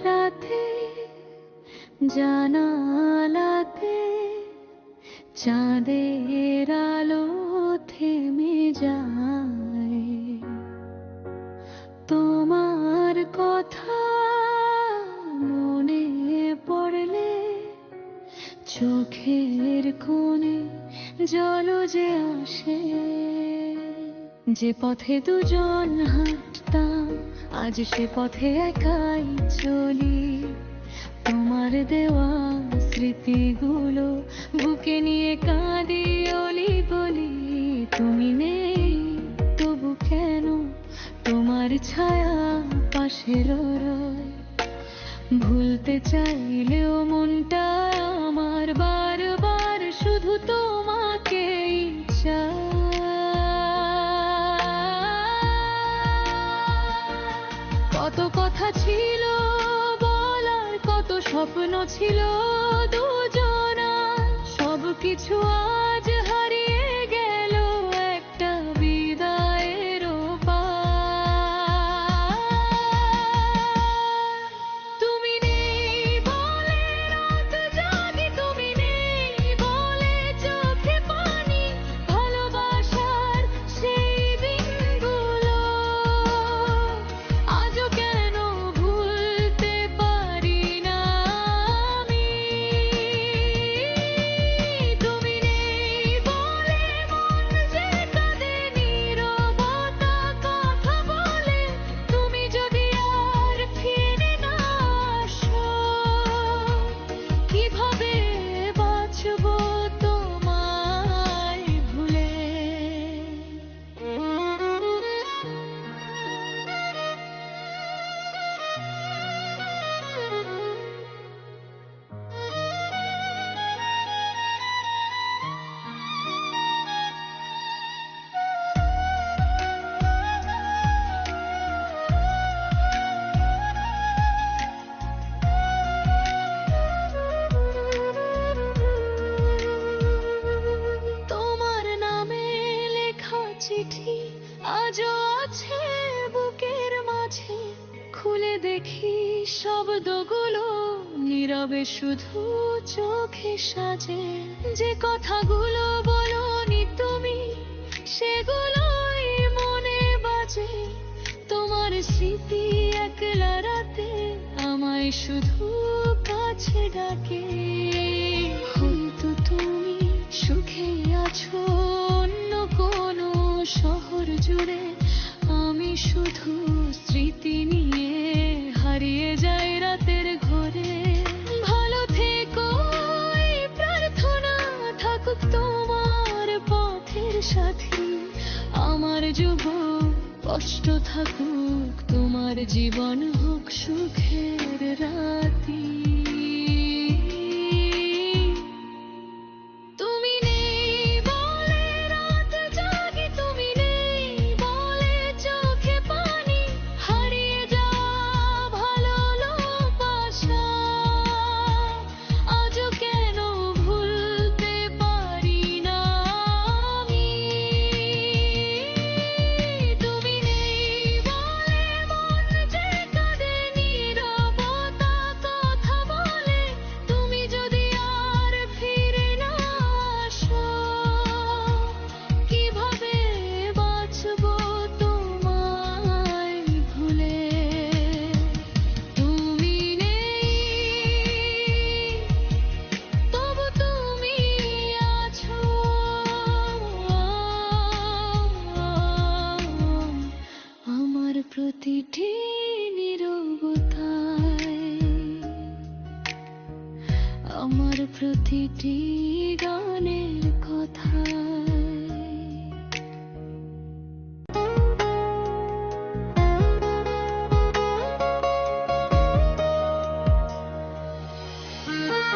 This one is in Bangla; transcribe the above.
রাতে জানালাতে চাঁদের আলো থেমে যায়, তোমার কথা মনে পড়লে চোখের কোণে জল যে আসে। যে পথে দুজন হাঁটতাম আজ সে পথে একাই চলি, তোমার দেওয়া স্মৃতিগুলো বুকে নিয়ে কাঁদি অলি গলি। তুমি নেই তবু কেন তোমার ছায়া পাশে রয়, ভুলতে চাইলেও মনটা আমার বারবার শুধু তোমাকেই চায়। কত কথা ছিল বলার, কত স্বপ্ন ছিল দুজনার, সবকিছু আজ হারিয়ে গেল একটা বিদায়ের পার। তুমি নেই বলে রাত জাগি, তুমি নেই বলে চোখে পানি, ভালোবাসার সেই দিনগুলো আজও কেন ভুলতে পারি না আমি। তুমি নেই বলে মন যে কাঁদে নীরবতা কথা বলে, তুমি যদি আর ফিরে না আসো কিভাবে বাঁচবো তোমায় ভুলে। তোমার নামে লেখা চিঠি আজও আছে বুকের মাঝে, খুলে দেখি শব্দগুলো নীরবে শুধু চোখে সাজে। যে কথাগুলো বলোনি তুমি সেগুলোই মনে বাজে, তোমার স্মৃতি একলা রাতে আমায় শুধু কাছে ডাকে। হয়তো তুমি সুখে আছো অন্য কোনো শহর জুড়ে, আমি শুধু স্মৃতি নিয়ে হারিয়ে যাই রাতের ঘরে। ভালো থেকো এই প্রার্থনা থাকুক তোমার পথের সাথী, আমার যুব কষ্ট থাকুক তোমার জীবন হোক সুখের রাতি। তুমি নেই বলে রাত জাগি, তুমি নেই বলে চোখে পানি, হারিয়ে যাওয়া ভালোবাসা আজও কেন ভুলতে পারি না আমি। তুমি নেই বলে মন যে কাঁদে নীরবতা কথা বলে, তুমি যদি আর ফিরে না আসো কিভাবে বাঁচবো তোমায় ভুলে। তুমি নেই তবু তুমি আছো আমার প্রতিটি নীরবতায়, আমার প্রতিটি